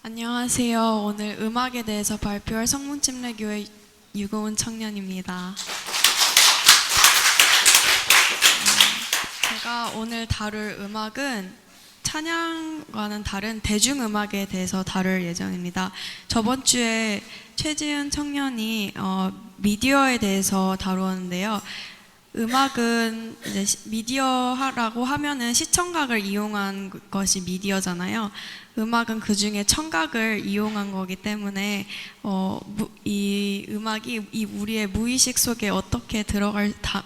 안녕하세요. 오늘 음악에 대해서 발표할 성문침례교회 유고은 청년입니다. 제가 오늘 다룰 음악은 찬양과는 다른 대중음악에 대해서 다룰 예정입니다. 저번 주에 최지은 청년이 미디어에 대해서 다루었는데요. 음악은 이제 미디어라고 하면은 시청각을 이용한 것이 미디어잖아요. 음악은 그 중에 청각을 이용한 거기 때문에 이 음악이 우리의 무의식 속에 어떻게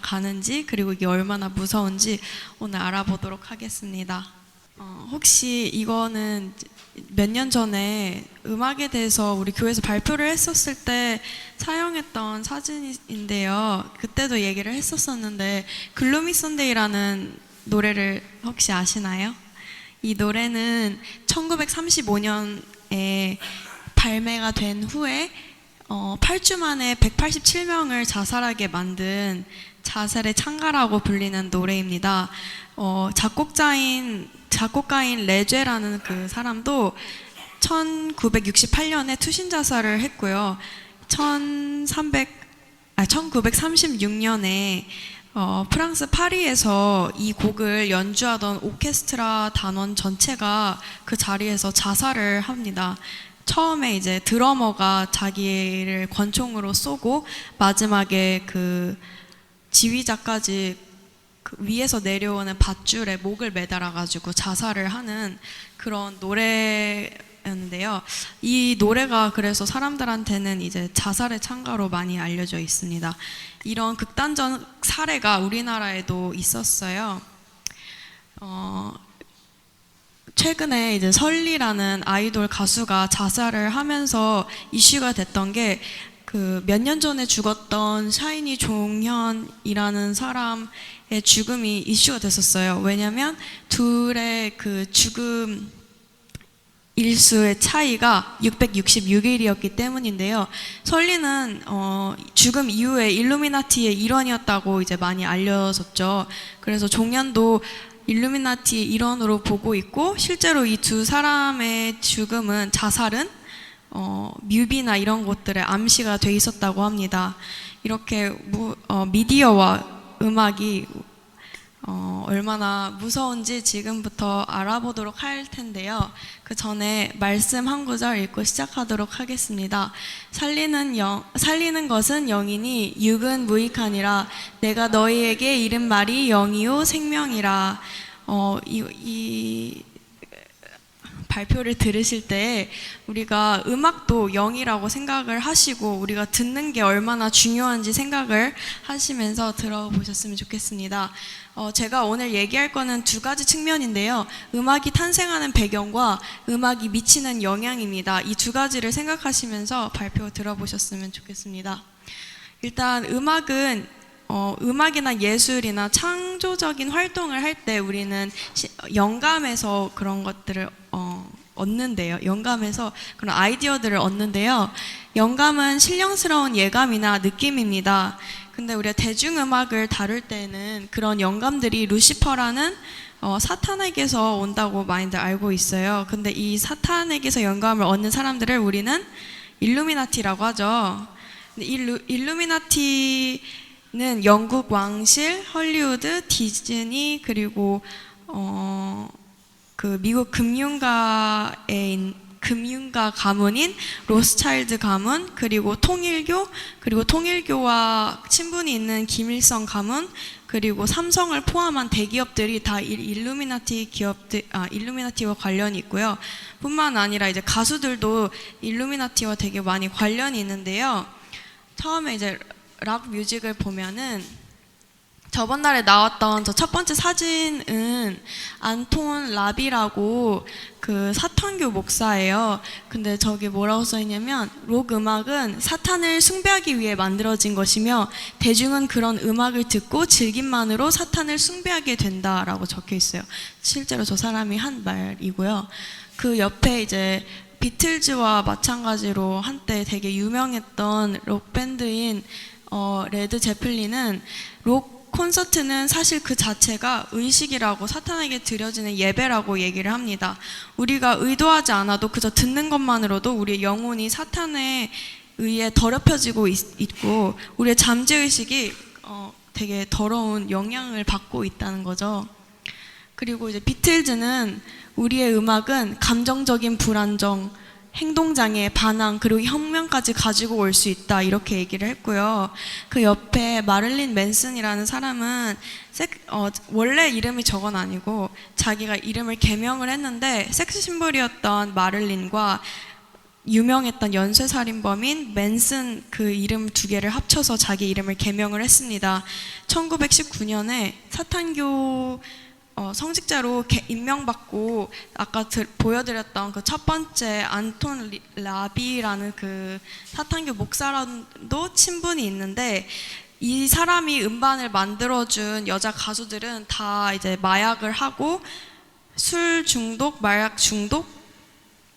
가는지 그리고 이게 얼마나 무서운지 오늘 알아보도록 하겠습니다. 혹시 이거는 몇 년 전에 음악에 대해서 우리 교회에서 발표를 했었을 때 사용했던 사진인데요. 그때도 얘기를 했었었는데 글루미 선데이라는 노래를 혹시 아시나요? 이 노래는 1935년에 발매가 된 후에 8주 만에 187명을 자살하게 만든 자살의 창가라고 불리는 노래입니다. 작곡가인 레제라는 그 사람도 1968년에 투신 자살을 했고요. 1936년에 프랑스 파리에서 이 곡을 연주하던 오케스트라 단원 전체가 그 자리에서 자살을 합니다. 처음에 이제 드러머가 자기를 권총으로 쏘고 마지막에 그 지휘자까지 그 위에서 내려오는 밧줄에 목을 매달아가지고 자살을 하는 그런 노래였는데요. 이 노래가 그래서 사람들한테는 이제 자살의 창가로 많이 알려져 있습니다. 이런 극단적 사례가 우리나라에도 있었어요. 최근에 이제 설리라는 아이돌 가수가 자살을 하면서 이슈가 됐던 게 그 몇 년 전에 죽었던 샤이니 종현이라는 사람의 죽음이 이슈가 됐었어요. 왜냐면 둘의 그 죽음 일수의 차이가 666일이었기 때문인데요. 설리는 죽음 이후에 일루미나티의 일원이었다고 이제 많이 알려졌죠. 그래서 종현도 일루미나티의 일원으로 보고 있고 실제로 이 두 사람의 죽음은 자살은 뮤비나 이런 것들에 암시가 돼 있었다고 합니다. 이렇게 미디어와 음악이 얼마나 무서운지 지금부터 알아보도록 할 텐데요. 그 전에 말씀 한 구절 읽고 시작하도록 하겠습니다. 살리는 것은 영이니 육은 무익하니라. 내가 너희에게 이른 말이 영이요 생명이라. 이 발표를 들으실 때 우리가 음악도 영이라고 생각을 하시고 우리가 듣는 게 얼마나 중요한지 생각을 하시면서 들어보셨으면 좋겠습니다. 제가 오늘 얘기할 거는 두 가지 측면인데요. 음악이 탄생하는 배경과 음악이 미치는 영향입니다. 이 두 가지를 생각하시면서 발표 들어보셨으면 좋겠습니다. 일단 음악이나 예술이나 창조적인 활동을 할 때 우리는 영감에서 그런 것들을 얻는데요. 영감에서 그런 아이디어들을 얻는데요. 영감은 신령스러운 예감이나 느낌입니다. 근데 우리가 대중음악을 다룰 때는 그런 영감들이 루시퍼라는 사탄에게서 온다고 많이들 알고 있어요. 근데 이 사탄에게서 영감을 얻는 사람들을 우리는 일루미나티라고 하죠. 근데 이 일루미나티는 영국 왕실, 헐리우드, 디즈니 그리고 그 미국 금융가 가문인 로스차일드 가문 그리고 통일교와 친분이 있는 김일성 가문 그리고 삼성을 포함한 대기업들이 다 일루미나티와 관련이 있고요. 뿐만 아니라 이제 가수들도 일루미나티와 되게 많이 관련이 있는데요. 처음에 이제 락 뮤직을 보면은 저번 달에 나왔던 저 첫 번째 사진은 안톤 라비라고 그 사탄교 목사예요. 근데 저기 뭐라고 써있냐면 록 음악은 사탄을 숭배하기 위해 만들어진 것이며 대중은 그런 음악을 듣고 즐김만으로 사탄을 숭배하게 된다라고 적혀 있어요. 실제로 저 사람이 한 말이고요. 그 옆에 이제 비틀즈와 마찬가지로 한때 되게 유명했던 록 밴드인 레드 제플린은 록 콘서트는 사실 그 자체가 의식이라고, 사탄에게 드려지는 예배라고 얘기를 합니다. 우리가 의도하지 않아도 그저 듣는 것만으로도 우리의 영혼이 사탄에 의해 더럽혀지고 있고 우리의 잠재의식이 되게 더러운 영향을 받고 있다는 거죠. 그리고 이제 비틀즈는 우리의 음악은 감정적인 불안정, 행동장애, 반항, 그리고 혁명까지 가지고 올 수 있다, 이렇게 얘기를 했고요. 그 옆에 마릴린 맨슨이라는 사람은 원래 이름이 저건 아니고 자기가 이름을 개명을 했는데 섹스 심볼이었던 마릴린과 유명했던 연쇄살인범인 맨슨 그 이름 두 개를 합쳐서 자기 이름을 개명을 했습니다. 1919년에 사탄교 성직자로 임명받고 아까 보여드렸던 그 첫 번째 안톤 라비라는 그 사탄교 목사랑도 친분이 있는데, 이 사람이 음반을 만들어준 여자 가수들은 다 이제 마약을 하고 술 중독, 마약 중독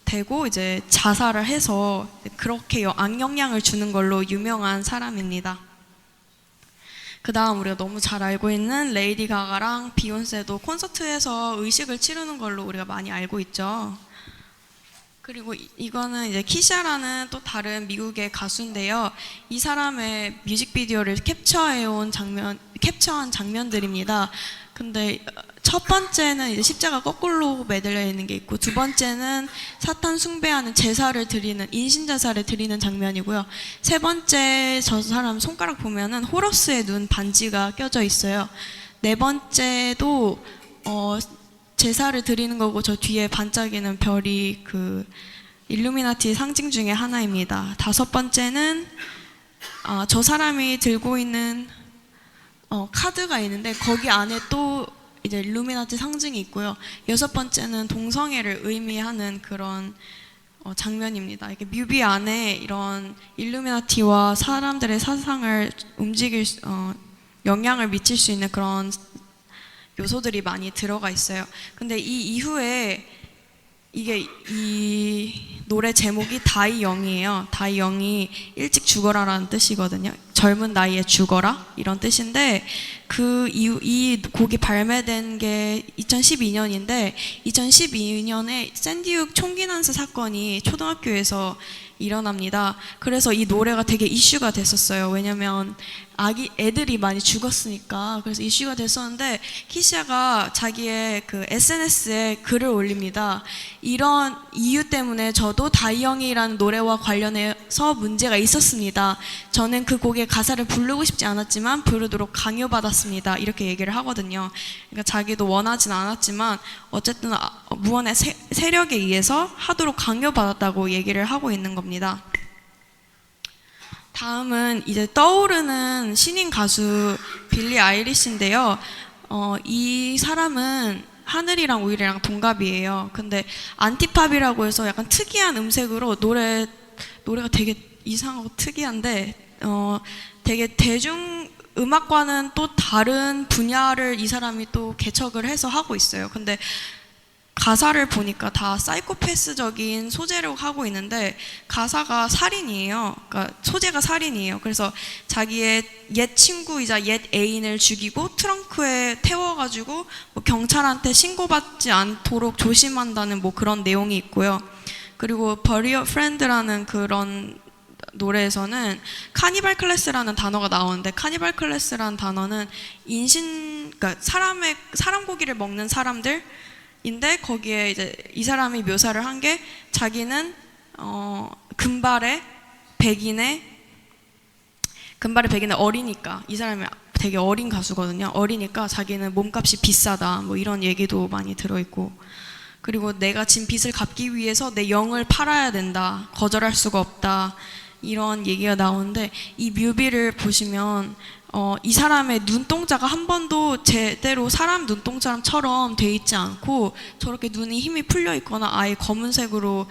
되고 이제 자살을 해서 그렇게 악영향을 주는 걸로 유명한 사람입니다. 그 다음 우리가 너무 잘 알고 있는 레이디 가가랑 비욘세도 콘서트에서 의식을 치르는 걸로 우리가 많이 알고 있죠. 그리고 이거는 이제 키샤라는 또 다른 미국의 가수인데요. 이 사람의 뮤직비디오를 캡처한 장면들입니다. 근데 첫 번째는 이제 십자가 거꾸로 매달려 있는 게 있고, 두 번째는 사탄 숭배하는 제사를 드리는, 인신제사를 드리는 장면이고요. 세 번째 저 사람 손가락 보면은 호러스의 눈 반지가 껴져 있어요. 네 번째도 제사를 드리는 거고, 저 뒤에 반짝이는 별이 그 일루미나티 상징 중에 하나입니다. 다섯 번째는 저 사람이 들고 있는 카드가 있는데 거기 안에 또 이제 일루미나티 상징이 있고요. 여섯 번째는 동성애를 의미하는 그런 장면입니다. 이게 뮤비 안에 이런 일루미나티와 사람들의 사상을 움직일 영향을 미칠 수 있는 그런 요소들이 많이 들어가 있어요. 근데 이 이후에 이 노래 제목이 다이 영이에요. 다이 영이 일찍 죽어라라는 뜻이거든요. 젊은 나이에 죽어라 이런 뜻인데, 이 곡이 발매된 게 2012년인데 2012년에 샌디욱 총기 난사 사건이 초등학교에서 일어납니다. 그래서 이 노래가 되게 이슈가 됐었어요. 왜냐면 애들이 많이 죽었으니까. 그래서 이슈가 됐었는데 키샤가 자기의 그 SNS에 글을 올립니다. 이런 이유 때문에 저도 다이영이라는 노래와 관련해서 문제가 있었습니다. 저는 그 곡의 가사를 부르고 싶지 않았지만 부르도록 강요받았습니다. 이렇게 얘기를 하거든요. 그러니까 자기도 원하진 않았지만 어쨌든 무언의 세력에 의해서 하도록 강요받았다고 얘기를 하고 있는 겁니다. 다음은 이제 떠오르는 신인 가수 빌리 아이리시인데요. 이 사람은 하늘이랑 우일이랑 동갑이에요. 근데 안티팝이라고 해서 약간 특이한 음색으로 노래가 되게 이상하고 특이한데 되게 대중 음악과는 또 다른 분야를 이 사람이 또 개척을 해서 하고 있어요. 근데 가사를 보니까 다 사이코패스적인 소재로 하고 있는데 가사가 살인이에요. 그러니까 소재가 살인이에요. 그래서 자기의 옛 친구이자 옛 애인을 죽이고 트렁크에 태워가지고 뭐 경찰한테 신고받지 않도록 조심한다는 뭐 그런 내용이 있고요. 그리고 Bury Your Friend라는 그런 노래에서는 카니발 클래스라는 단어가 나오는데, 카니발 클래스라는 단어는 그러니까 사람 고기를 먹는 사람들 인데, 거기에 이제 이 사람이 묘사를 한 게 자기는 금발의 백인의 어리니까, 이 사람이 되게 어린 가수거든요. 어리니까 자기는 몸값이 비싸다 뭐 이런 얘기도 많이 들어있고, 그리고 내가 진 빚을 갚기 위해서 내 영을 팔아야 된다, 거절할 수가 없다, 이런 얘기가 나오는데, 이 뮤비를 보시면 이 사람의 눈동자가 한 번도 제대로 사람 눈동자처럼 돼 있지 않고 저렇게 눈이 힘이 풀려 있거나 아예 검은색으로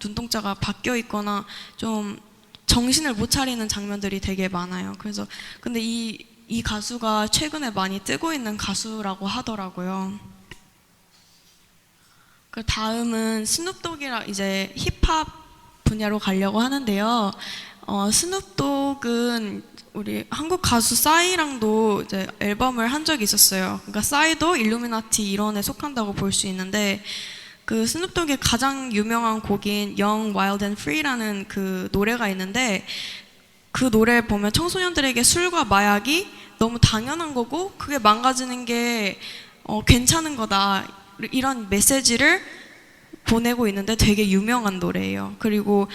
눈동자가 바뀌어 있거나 좀 정신을 못 차리는 장면들이 되게 많아요. 그래서 근데 이 가수가 최근에 많이 뜨고 있는 가수라고 하더라고요. 그 다음은 스눕독이랑 이제 힙합 분야로 가려고 하는데요. 스눕독은 우리 한국 가수 싸이랑도 이제 앨범을 한 적이 있었어요. 그러니까 싸이도 일루미나티 일원에 속한다고 볼 수 있는데, 그 스눕독의 가장 유명한 곡인 Young, Wild and Free라는 그 노래가 있는데, 그 노래를 보면 청소년들에게 술과 마약이 너무 당연한 거고 그게 망가지는 게 괜찮은 거다, 이런 메시지를 보내고 있는데 되게 유명한 노래예요. 그리고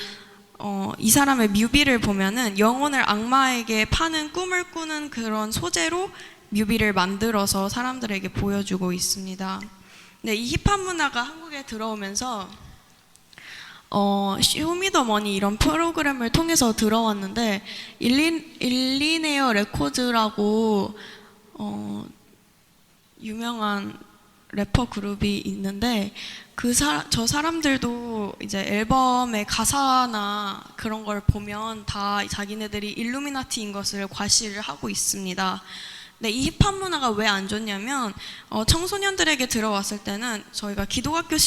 이 사람의 뮤비를 보면은 영혼을 악마에게 파는 꿈을 꾸는 그런 소재로 뮤비를 만들어서 사람들에게 보여주고 있습니다. 네, 이 힙합 문화가 한국에 들어오면서 쇼미더머니 이런 프로그램을 통해서 들어왔는데, 일리네어 레코드라고 유명한 래퍼 그룹이 있는데, 저 사람들도 이제 앨범의 가사나 그런 걸 보면 다 자기네들이 일루미나티인 것을 과시를 하고 있습니다. 네, 이 힙합 문화가 왜 안 좋냐면, 청소년들에게 들어왔을 때는 저희가 기독학교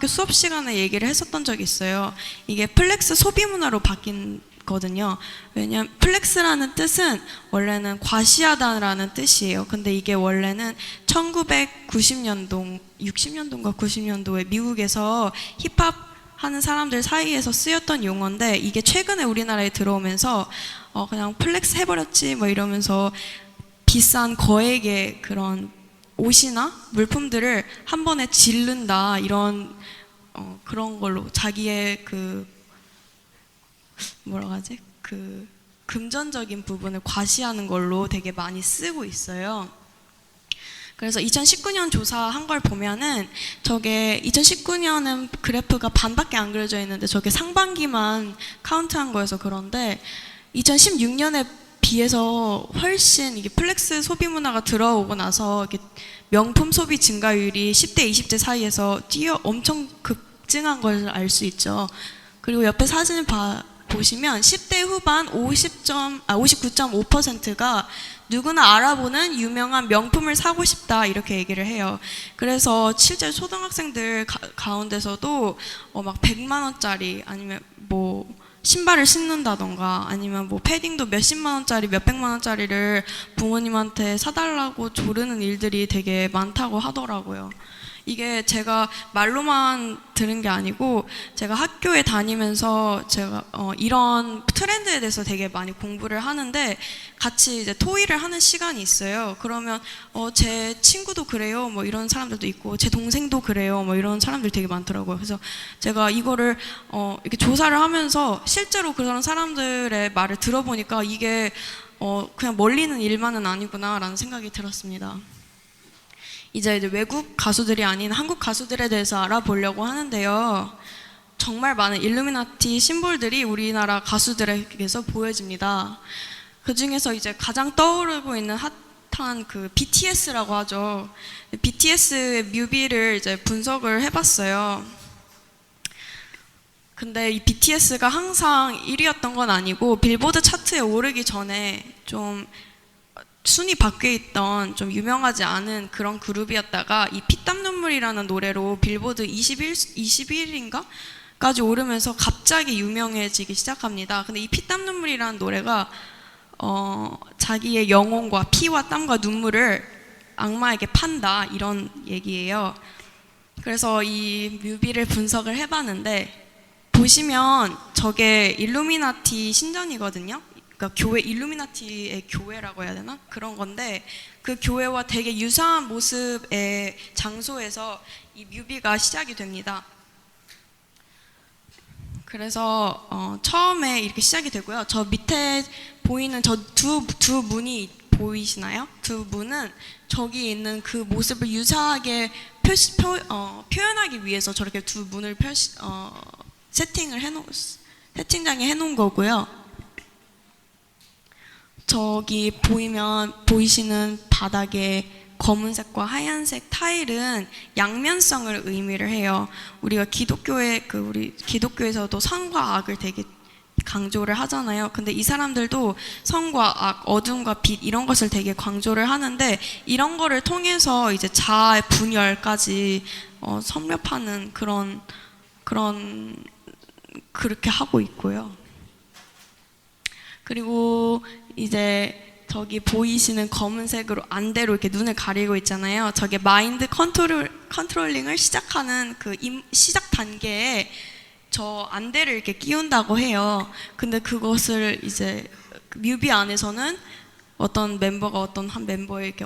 수업 시간에 얘기를 했었던 적이 있어요. 이게 플렉스 소비 문화로 바뀐거든요. 왜냐면 플렉스라는 뜻은 원래는 과시하다라는 뜻이에요. 근데 이게 원래는 1990년도, 60년도인가 90년도에 미국에서 힙합 하는 사람들 사이에서 쓰였던 용어인데, 이게 최근에 우리나라에 들어오면서 그냥 플렉스 해버렸지 뭐 이러면서 비싼 거액의 그런 옷이나 물품들을 한 번에 질른다, 이런 그런 걸로 자기의 그 뭐라고 하지? 그 금전적인 부분을 과시하는 걸로 되게 많이 쓰고 있어요. 그래서 2019년 조사한 걸 보면은, 저게 2019년은 그래프가 반밖에 안 그려져 있는데 저게 상반기만 카운트한 거여서 그런데 2016년에 비해서 훨씬 이게 플렉스 소비 문화가 들어오고 나서 이게 명품 소비 증가율이 10대, 20대 사이에서 엄청 급증한 걸 알 수 있죠. 그리고 옆에 사진을 보시면 10대 후반 59.5%가 누구나 알아보는 유명한 명품을 사고 싶다, 이렇게 얘기를 해요. 그래서 실제 초등학생들 가운데서도 막 100만 원짜리 아니면 뭐 신발을 신는다던가 아니면 뭐 패딩도 몇십만 원짜리 몇백만 원짜리를 부모님한테 사달라고 조르는 일들이 되게 많다고 하더라고요. 이게 제가 말로만 들은 게 아니고, 제가 학교에 다니면서 제가 이런 트렌드에 대해서 되게 많이 공부를 하는데, 같이 이제 토의를 하는 시간이 있어요. 그러면 제 친구도 그래요, 뭐 이런 사람들도 있고, 제 동생도 그래요, 뭐 이런 사람들이 되게 많더라고요. 그래서 제가 이거를 이렇게 조사를 하면서 실제로 그런 사람들의 말을 들어보니까 이게 그냥 멀리는 일만은 아니구나라는 생각이 들었습니다. 이제 외국 가수들이 아닌 한국 가수들에 대해서 알아보려고 하는데요. 정말 많은 일루미나티 심볼들이 우리나라 가수들에게서 보여집니다. 그 중에서 이제 가장 떠오르고 있는 핫한 그 BTS라고 하죠. BTS의 뮤비를 이제 분석을 해봤어요. 근데 이 BTS가 항상 1위였던 건 아니고, 빌보드 차트에 오르기 전에 좀 순위 밖에 있던 좀 유명하지 않은 그런 그룹이었다가, 이 피땀 눈물이라는 노래로 빌보드 21인가? 까지 오르면서 갑자기 유명해지기 시작합니다. 근데 이 피땀 눈물이라는 노래가 자기의 영혼과 피와 땀과 눈물을 악마에게 판다, 이런 얘기예요. 그래서 이 뮤비를 분석을 해봤는데, 보시면 저게 일루미나티 신전이거든요. 그러니까 교회, 일루미나티의 교회라고 해야 되나? 그런 건데, 그 교회와 되게 유사한 모습의 장소에서 이 뮤비가 시작이 됩니다. 그래서 처음에 이렇게 시작이 되고요. 저 밑에 보이는 저 두 문이 보이시나요? 두 문은 저기 있는 그 모습을 유사하게 표현하기 위해서 저렇게 두 문을 세팅장에 해놓은 거고요. 저기 보이시는 바닥에 검은색과 하얀색 타일은 양면성을 의미를 해요. 우리가 우리 기독교에서도 선과 악을 되게 강조를 하잖아요. 근데 이 사람들도 선과 악, 어둠과 빛, 이런 것을 되게 강조를 하는데, 이런 거를 통해서 이제 자아의 분열까지 섭렵하는 그렇게 하고 있고요. 그리고 이제 저기 보이시는 검은색으로 안대로 이렇게 눈을 가리고 있잖아요. 저게 마인드 컨트롤링을 시작하는 그 시작 단계에 저 안대를 이렇게 끼운다고 해요. 근데 그것을 이제 뮤비 안에서는 어떤 멤버가 어떤 한 멤버의 이렇게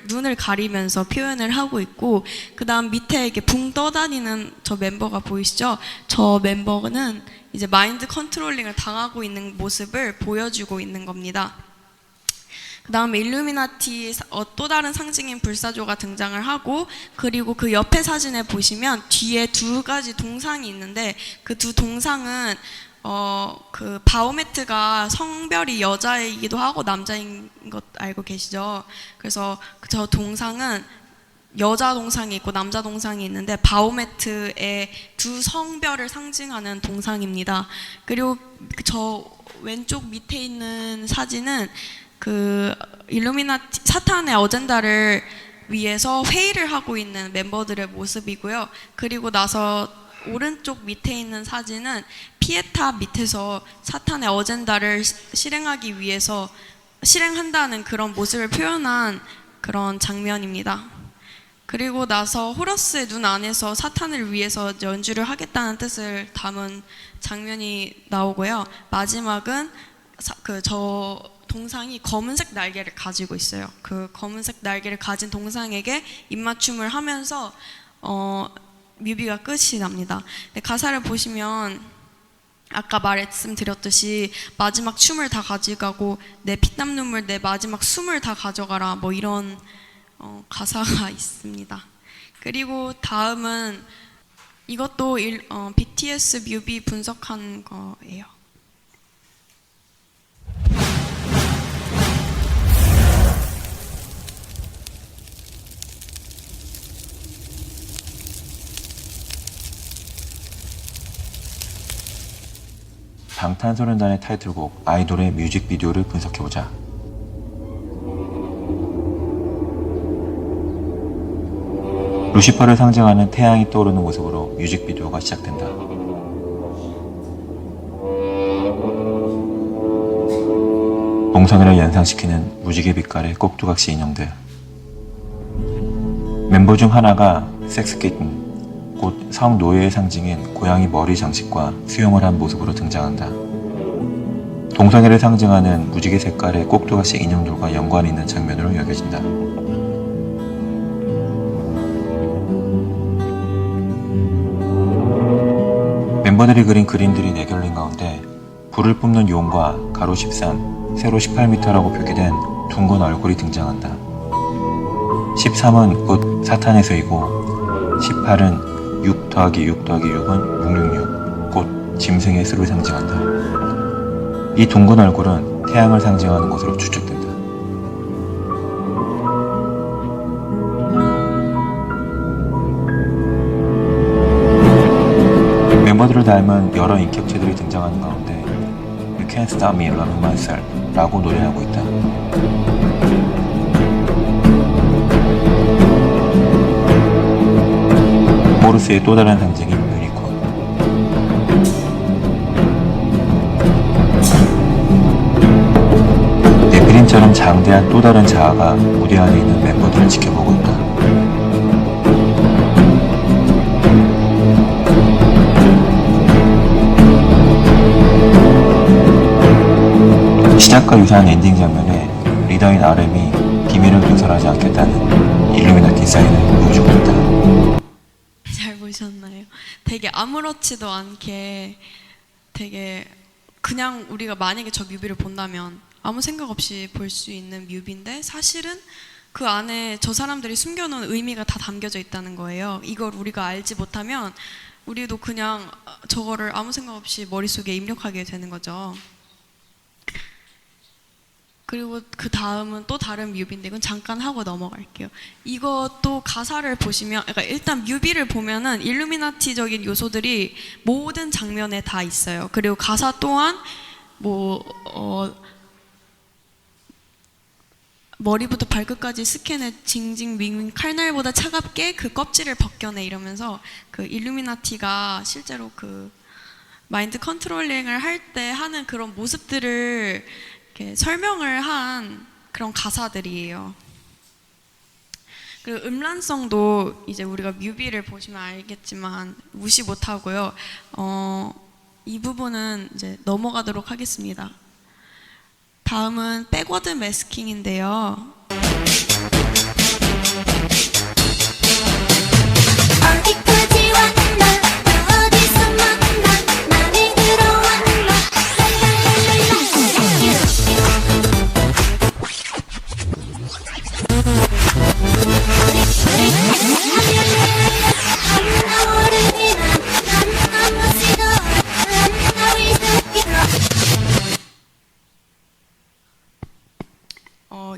눈을 가리면서 표현을 하고 있고, 그 다음 밑에 이렇게 붕 떠다니는 저 멤버가 보이시죠? 저 멤버는 이제 마인드 컨트롤링을 당하고 있는 모습을 보여주고 있는 겁니다. 그 다음에 일루미나티 또 다른 상징인 불사조가 등장을 하고, 그리고 그 옆에 사진에 보시면 뒤에 두 가지 동상이 있는데, 그 두 동상은 그 바오메트가 성별이 여자이기도 하고 남자인 것 알고 계시죠? 그래서 저 동상은 여자 동상이 있고 남자 동상이 있는데, 바오메트의 두 성별을 상징하는 동상입니다. 그리고 저 왼쪽 밑에 있는 사진은 그 일루미나티 사탄의 어젠다를 위해서 회의를 하고 있는 멤버들의 모습이고요. 그리고 나서 오른쪽 밑에 있는 사진은 피에타 밑에서 사탄의 어젠다를 실행하기 위해서 실행한다는 그런 모습을 표현한 그런 장면입니다. 그리고 나서 호러스의 눈 안에서 사탄을 위해서 연주를 하겠다는 뜻을 담은 장면이 나오고요. 마지막은 저 동상이 검은색 날개를 가지고 있어요. 그 검은색 날개를 가진 동상에게 입맞춤을 하면서 뮤비가 끝이 납니다. 가사를 보시면 아까 말씀드렸듯이 마지막 춤을 다 가져가고 내 피땀 눈물 내 마지막 숨을 다 가져가라, 뭐 이런 가사가 있습니다. 그리고 다음은 이것도 BTS 뮤비 분석한 거예요. 방탄소년단의 타이틀곡 아이돌의 뮤직비디오를 분석해보자. 루시퍼를 상징하는 태양이 떠오르는 모습으로 뮤직비디오가 시작된다. 동성애를 연상시키는 무지개 빛깔의 꼭두각시 인형들. 멤버 중 하나가 섹스키튼, 곧 성노예의 상징인 고양이 머리 장식과 수영을 한 모습으로 등장한다. 동성애를 상징하는 무지개 색깔의 꼭두각시 인형들과 연관이 있는 장면으로 여겨진다. 멤버들이 그린 그림들이 내결린 가운데 불을 뿜는 용과 가로 13, 세로 18m라고 표기된 둥근 얼굴이 등장한다. 13은 곧 사탄의 수이고 18은 6 더하기 6 더하기 6은 666, 곧 짐승의 수를 상징한다. 이 둥근 얼굴은 태양을 상징하는 것으로 추측된다. 멤버들을 닮은 여러 인격체들이 등장하는 가운데 You Can't Stop Me Loving Myself 라고 노래하고 있다. 모르스의 또 다른 상징인 유니콘. 네피림처럼 장대한 또 다른 자아가 무대 안에 있는 멤버들을 지켜보고 있다. 시작과 유사한 엔딩 장면에 리더인 RM이 비밀을 누설하지 않겠다는 일루미나티 사인을 보여주고 있다. 잘 보셨나요? 되게 아무렇지도 않게 되게 그냥 우리가 만약에 저 뮤비를 본다면 아무 생각 없이 볼 수 있는 뮤비인데, 사실은 그 안에 저 사람들이 숨겨놓은 의미가 다 담겨져 있다는 거예요. 이걸 우리가 알지 못하면 우리도 그냥 저거를 아무 생각 없이 머릿속에 입력하게 되는 거죠. 그리고 그 다음은 또 다른 뮤비인데 이건 잠깐 하고 넘어갈게요. 이것도 가사를 보시면, 그러니까 일단 뮤비를 보면은 일루미나티적인 요소들이 모든 장면에 다 있어요. 그리고 가사 또한 머리부터 발끝까지 스캔해 징징 칼날보다 차갑게 그 껍질을 벗겨내 이러면서 그 일루미나티가 실제로 그 마인드 컨트롤링을 할 때 하는 그런 모습들을 이렇게 설명을 한 그런 가사들이에요. 그리고 음란성도 이제 우리가 뮤비를 보시면 알겠지만 무시 못하고요. 이 부분은 이제 넘어가도록 하겠습니다. 다음은 백워드 매스킹인데요. 어디까지 왔나 어디서 만나 맘에 들어왔나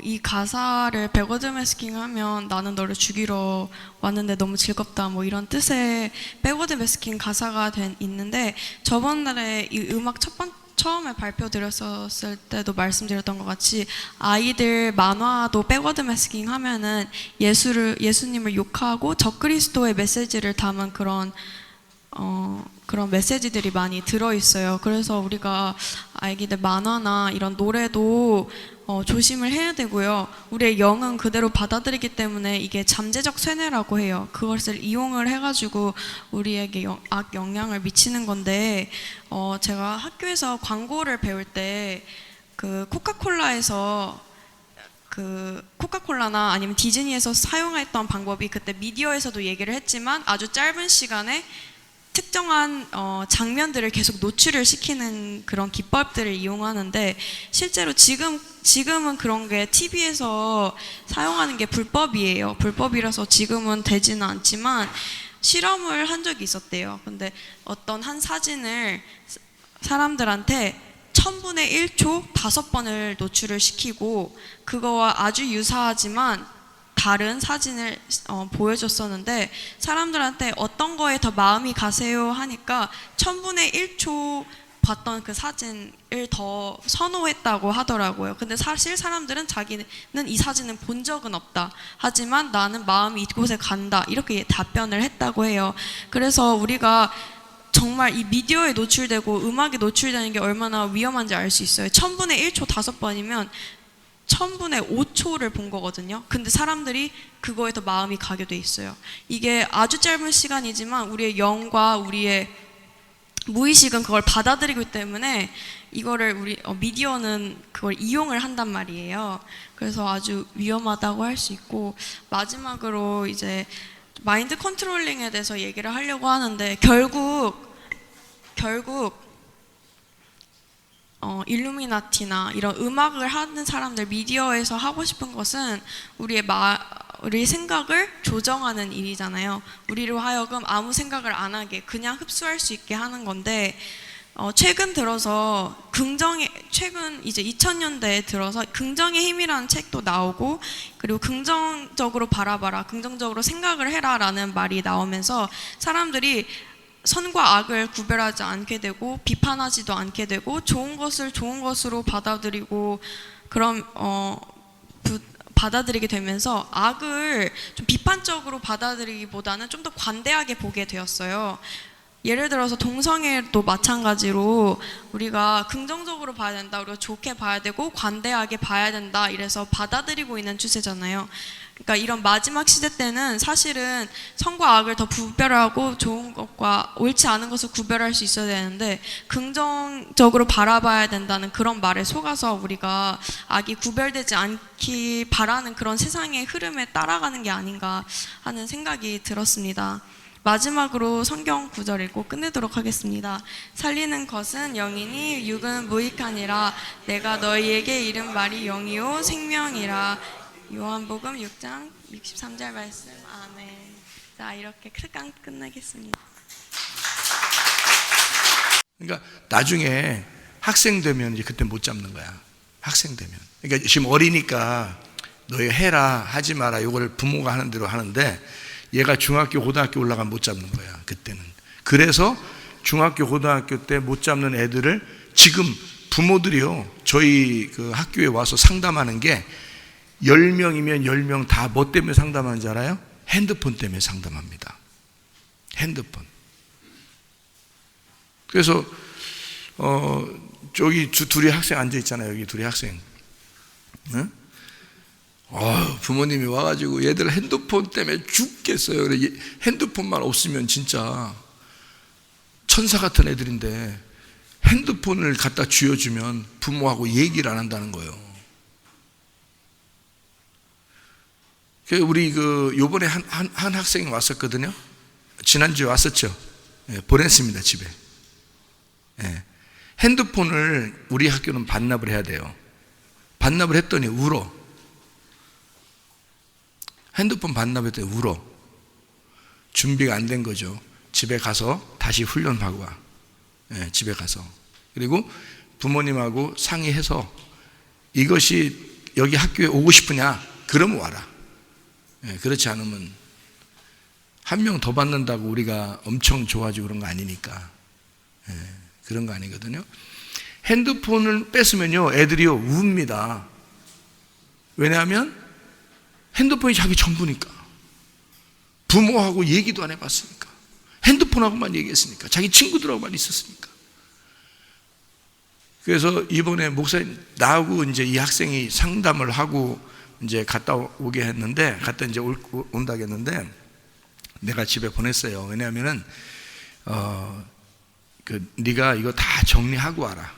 이 가사를 백워드 매스킹 하면 나는 너를 죽이러 왔는데 너무 즐겁다 뭐 이런 뜻의 백워드 매스킹 가사가 있는데 저번 날에 이 음악 처음에 발표드렸었을 때도 말씀드렸던 것 같이 아이들 만화도 백워드 매스킹 하면은 예수님을 욕하고 적그리스도의 메시지를 담은 그런 메시지들이 많이 들어있어요. 그래서 우리가 아기들 만화나 이런 노래도 조심을 해야 되고요. 우리의 영은 그대로 받아들이기 때문에 이게 잠재적 쇠뇌라고 해요. 그것을 이용을 해가지고 우리에게 악 영향을 미치는 건데 제가 학교에서 광고를 배울 때 그 코카콜라에서 코카콜라나 아니면 디즈니에서 사용했던 방법이 그때 미디어에서도 얘기를 했지만 아주 짧은 시간에 특정한 장면들을 계속 노출을 시키는 그런 기법들을 이용하는데 실제로 지금은 그런 게 TV에서 사용하는 게 불법이에요. 불법이라서 지금은 되지는 않지만 실험을 한 적이 있었대요. 근데 어떤 한 사진을 사람들한테 1000분의 1초 5번을 노출을 시키고 그거와 아주 유사하지만 다른 사진을 보여줬었는데 사람들한테 어떤 거에 더 마음이 가세요 하니까 1000분의 1초 봤던 그 사진을 더 선호했다고 하더라고요. 근데 사실 사람들은 자기는 이 사진은 본 적은 없다. 하지만 나는 마음이 이곳에 간다. 이렇게 답변을 했다고 해요. 그래서 우리가 정말 이 미디어에 노출되고 음악에 노출되는 게 얼마나 위험한지 알 수 있어요. 1000분의 1초 5번이면 1000분의 5초를 본 거거든요. 근데 사람들이 그거에 더 마음이 가게 돼 있어요. 이게 아주 짧은 시간이지만 우리의 영과 우리의 무의식은 그걸 받아들이기 때문에 이거를 미디어는 그걸 이용을 한단 말이에요. 그래서 아주 위험하다고 할 수 있고 마지막으로 이제 마인드 컨트롤링에 대해서 얘기를 하려고 하는데 결국 일루미나티나 이런 음악을 하는 사람들 미디어에서 하고 싶은 것은 우리의 생각을 조정하는 일이잖아요. 우리로 하여금 아무 생각을 안 하게 그냥 흡수할 수 있게 하는 건데 최근 들어서 최근 이제 2000년대에 들어서 긍정의 힘이라는 책도 나오고 그리고 긍정적으로 바라봐라, 긍정적으로 생각을 해라라는 말이 나오면서 사람들이 선과 악을 구별하지 않게 되고 비판하지도 않게 되고 좋은 것을 좋은 것으로 받아들이고 받아들이게 되면서 악을 좀 비판적으로 받아들이기보다는 좀 더 관대하게 보게 되었어요. 예를 들어서 동성애도 마찬가지로 우리가 긍정적으로 봐야 된다, 우리가 좋게 봐야 되고 관대하게 봐야 된다 이래서 받아들이고 있는 추세잖아요. 그러니까 이런 마지막 시대 때는 사실은 선과 악을 더 구별하고 좋은 것과 옳지 않은 것을 구별할 수 있어야 되는데 긍정적으로 바라봐야 된다는 그런 말에 속아서 우리가 악이 구별되지 않기 바라는 그런 세상의 흐름에 따라가는 게 아닌가 하는 생각이 들었습니다. 마지막으로 성경 구절 읽고 끝내도록 하겠습니다. 살리는 것은 영이니 육은 무익하니라. 내가 너희에게 이른 말이 영이요 생명이라. 요한복음 6장 63절 말씀. 아멘. 자, 이렇게 크강 끝내겠습니다. 그러니까 나중에 학생 되면 이제 그때 못 잡는 거야. 학생 되면. 그러니까 지금 어리니까 너희 해라 하지 마라 이걸 부모가 하는 대로 하는데 얘가 중학교 고등학교 올라가면 못 잡는 거야. 그때는. 그래서 중학교 고등학교 때 못 잡는 애들을 지금 부모들이요 저희 그 학교에 와서 상담하는 게 10명이면 10명 다 뭐 때문에 상담하는지 알아요? 핸드폰 때문에 상담합니다. 핸드폰. 그래서 저기 둘이 학생 앉아 있잖아요. 여기 둘이 학생. 응? 부모님이 와가지고 얘들 핸드폰 때문에 죽겠어요. 그래, 핸드폰만 없으면 진짜 천사 같은 애들인데 핸드폰을 갖다 쥐어주면 부모하고 얘기를 안 한다는 거예요. 우리 요번에 한 학생이 왔었거든요. 지난주에 왔었죠. 예, 보냈습니다, 집에. 예. 핸드폰을 우리 학교는 반납을 해야 돼요. 반납을 했더니 울어. 핸드폰 반납했더니 울어. 준비가 안 된 거죠. 집에 가서 다시 훈련하고 와. 예, 집에 가서. 그리고 부모님하고 상의해서 이것이 여기 학교에 오고 싶으냐? 그러면 와라. 예, 그렇지 않으면 한 명 더 받는다고 우리가 엄청 좋아지고 그런 거 아니니까. 예, 그런 거 아니거든요. 핸드폰을 뺏으면요, 애들이요, 웁니다. 왜냐하면 핸드폰이 자기 전부니까. 부모하고 얘기도 안 해봤으니까. 핸드폰하고만 얘기했으니까. 자기 친구들하고만 있었으니까. 그래서 이번에 목사님, 나하고 이제 이 학생이 상담을 하고 이제 갔다 오게 했는데, 갔다 이제 온다고 했는데, 내가 집에 보냈어요. 왜냐하면은, 네가 이거 다 정리하고 와라.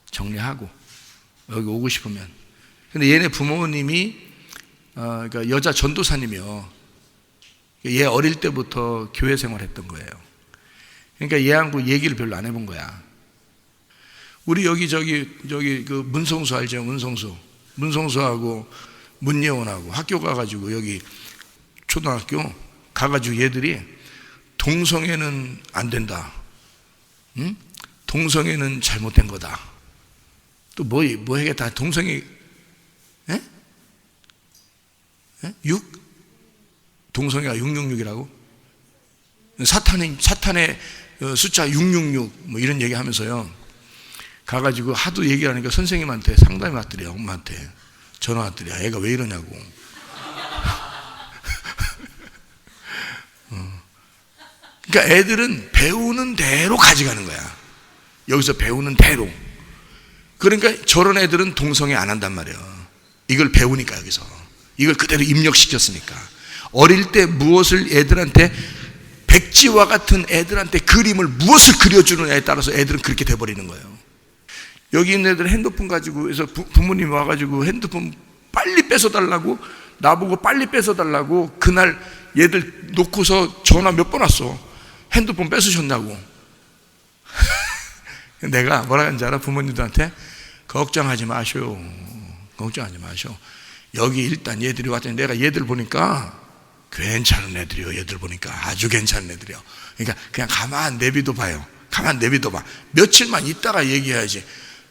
정리하고. 여기 오고 싶으면. 근데 얘네 부모님이, 그러니까 여자 전도사님이요. 얘 어릴 때부터 교회 생활 했던 거예요. 그러니까 얘하고 얘기를 별로 안 해본 거야. 우리 여기 저기 문성수 알죠? 문성수하고 문예원하고 학교 가가지고 여기 초등학교 가가지고 얘들이 동성애는 안 된다. 응? 동성애는 잘못된 거다. 또 뭐 하겠다. 동성애, 에? 6? 동성애가 666이라고? 사탄의 숫자 666, 뭐 이런 얘기 하면서요. 가가지고 하도 얘기를 하니까 선생님한테 상담이 왔더래요. 엄마한테. 전화 왔더래요. 애가 왜 이러냐고. 그러니까 애들은 배우는 대로 가져가는 거야. 여기서 배우는 대로. 그러니까 저런 애들은 동성애 안 한단 말이에요. 이걸 배우니까 여기서. 이걸 그대로 입력시켰으니까. 어릴 때 무엇을 애들한테, 백지와 같은 애들한테 그림을 무엇을 그려주느냐에 따라서 애들은 그렇게 돼버리는 거예요. 여기 있는 애들 핸드폰 가지고 해서 부모님이 와가지고 핸드폰 빨리 뺏어달라고, 나보고 빨리 뺏어달라고 그날 얘들 놓고서 전화 몇 번 왔어. 핸드폰 뺏으셨냐고. 내가 뭐라 하는지 알아? 부모님들한테 걱정하지 마셔. 걱정하지 마셔. 여기 일단 얘들이 왔더니 내가 얘들 보니까 괜찮은 애들이요. 얘들 보니까 아주 괜찮은 애들이요. 그러니까 그냥 가만 내비둬 봐요. 가만 내비둬 봐. 며칠만 있다가 얘기해야지.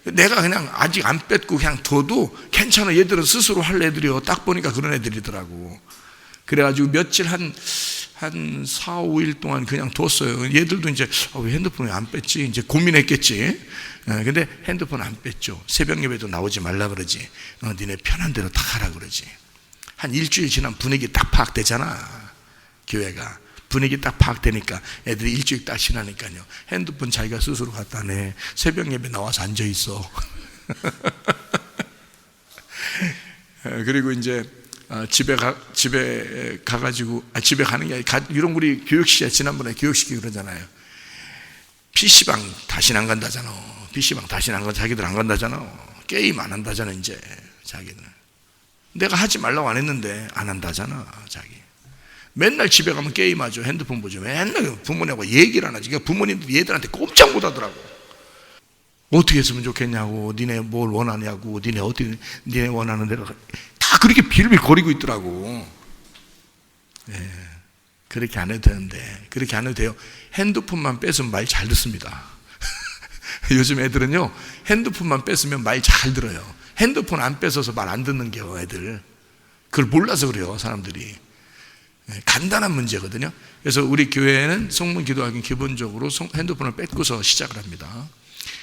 내가 그냥 아직 안 뺐고 그냥 둬도 괜찮아. 얘들은 스스로 할 애들이요. 딱 보니까 그런 애들이더라고. 그래가지고 며칠 한 4, 5일 동안 그냥 뒀어요. 얘들도 이제 왜 핸드폰을 안 뺐지? 이제 고민했겠지. 근데 핸드폰 안 뺐죠. 새벽 예배도 나오지 말라 그러지. 니네 편한 대로 다 하라 그러지. 한 일주일 지난 분위기 딱 파악되잖아. 교회가. 분위기 딱 파악되니까 애들이 일주일 딱 지나니까요. 핸드폰 자기가 스스로 갖다 내. 새벽 예배 나와서 앉아있어. 그리고 이제 집에 가가지고, 집에 가는 게 아니라, 이런 우리 교육시키자, 지난번에 교육시키고 그러잖아요. PC방 다시는 안 간다잖아. PC방 다시는 안 간다. 자기들 안 간다잖아. 게임 안 한다잖아, 이제. 자기들. 내가 하지 말라고 안 했는데, 안 한다잖아, 자기. 맨날 집에 가면 게임하죠. 핸드폰 보죠. 맨날 부모님하고 얘기를 안 하지. 그러니까 부모님들이 얘들한테 꼼짝 못 하더라고. 어떻게 했으면 좋겠냐고, 니네 뭘 원하냐고, 니네 원하는 대로. 다 그렇게 빌빌 거리고 있더라고. 네, 그렇게 안 해도 되는데, 그렇게 안 해도 돼요. 핸드폰만 뺏으면 말 잘 듣습니다. 요즘 애들은요, 핸드폰만 뺏으면 말 잘 들어요. 핸드폰 안 뺏어서 말 안 듣는 게요, 애들. 그걸 몰라서 그래요, 사람들이. 네, 간단한 문제거든요. 그래서 우리 교회는 성문 기도하기는 기본적으로 핸드폰을 뺏고서 시작을 합니다.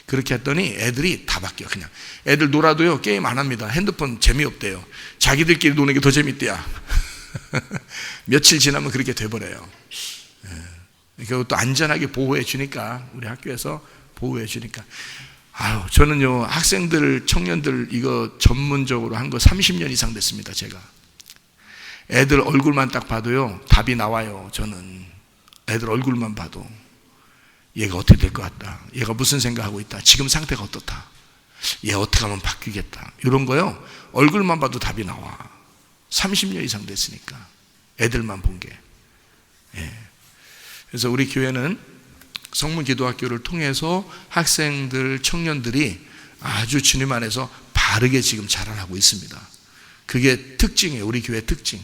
그렇게 했더니 애들이 다 바뀌어. 그냥 애들 놀아도요 게임 안 합니다. 핸드폰 재미없대요. 자기들끼리 노는 게 더 재밌대요. 며칠 지나면 그렇게 돼버려요. 그것도 안전하게 보호해 주니까, 우리 학교에서 보호해 주니까. 저는요, 학생들, 청년들 이거 전문적으로 한 거 30년 이상 됐습니다, 제가. 애들 얼굴만 딱 봐도요, 답이 나와요, 저는. 애들 얼굴만 봐도. 얘가 어떻게 될 것 같다. 얘가 무슨 생각하고 있다. 지금 상태가 어떻다. 얘 어떻게 하면 바뀌겠다. 이런 거요, 얼굴만 봐도 답이 나와. 30년 이상 됐으니까. 애들만 본 게. 그래서 우리 교회는 성문기도학교를 통해서 학생들, 청년들이 아주 주님 안에서 바르게 지금 자라나고 있습니다. 그게 특징이에요. 우리 교회 특징.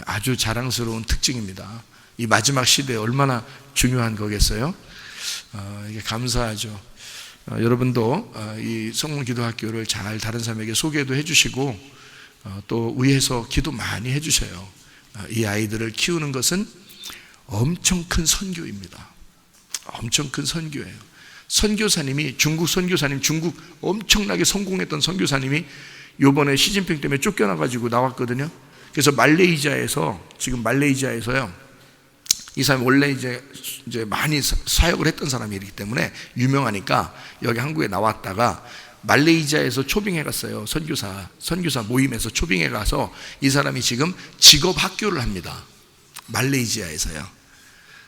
아주 자랑스러운 특징입니다. 이 마지막 시대에 얼마나 중요한 거겠어요? 이게 감사하죠. 여러분도 이 성문기도학교를 잘 다른 사람에게 소개도 해주시고 또 위에서 기도 많이 해주셔요. 이 아이들을 키우는 것은 엄청 큰 선교입니다. 엄청 큰 선교예요. 선교사님이, 중국 선교사님, 중국 엄청나게 성공했던 선교사님이 요번에 시진핑 때문에 쫓겨나가지고 나왔거든요. 그래서 지금 말레이시아에서요, 이 사람이 원래 이제 많이 사역을 했던 사람이기 때문에 유명하니까 여기 한국에 나왔다가 말레이시아에서 초빙해 갔어요. 선교사 모임에서 초빙해 가서 이 사람이 지금 직업 학교를 합니다. 말레이시아에서요.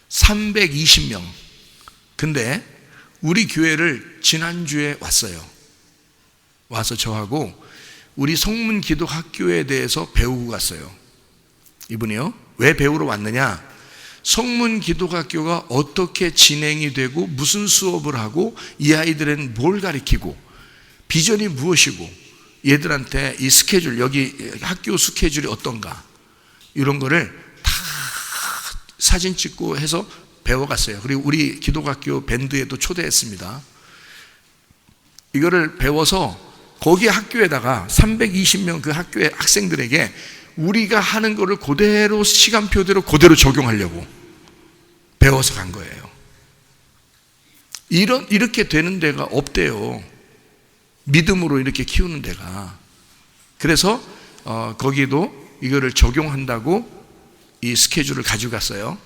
320명. 근데 우리 교회를 지난주에 왔어요. 와서 저하고 우리 성문기도학교에 대해서 배우고 갔어요. 이분이요. 왜 배우러 왔느냐? 성문기도학교가 어떻게 진행이 되고 무슨 수업을 하고 이 아이들은 뭘 가르치고 비전이 무엇이고 얘들한테 이 스케줄, 여기 학교 스케줄이 어떤가, 이런 거를 다 사진 찍고 해서 배워갔어요. 그리고 우리 기독학교 밴드에도 초대했습니다. 이거를 배워서 거기 학교에다가 320명 그 학교의 학생들에게 우리가 하는 거를 그대로 시간표대로 그대로 적용하려고 배워서 간 거예요. 이렇게 되는 데가 없대요. 믿음으로 이렇게 키우는 데가. 그래서 거기도 이거를 적용한다고 이 스케줄을 가져갔어요.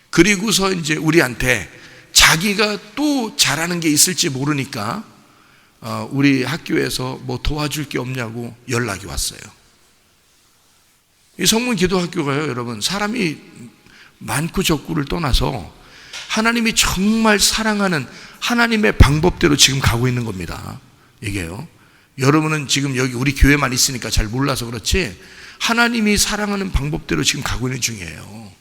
그리고서 이제 우리한테 자기가 또 잘하는 게 있을지 모르니까 우리 학교에서 뭐 도와줄 게 없냐고 연락이 왔어요. 이 성문기도학교가요, 여러분, 사람이 많고 적고를 떠나서 하나님이 정말 사랑하는 하나님의 방법대로 지금 가고 있는 겁니다. 이게요. 여러분은 지금 여기 우리 교회만 있으니까 잘 몰라서 그렇지 하나님이 사랑하는 방법대로 지금 가고 있는 중이에요.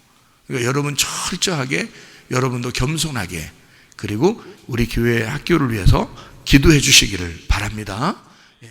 그러니까 여러분 철저하게, 여러분도 겸손하게, 그리고 우리 교회 학교를 위해서 기도해 주시기를 바랍니다.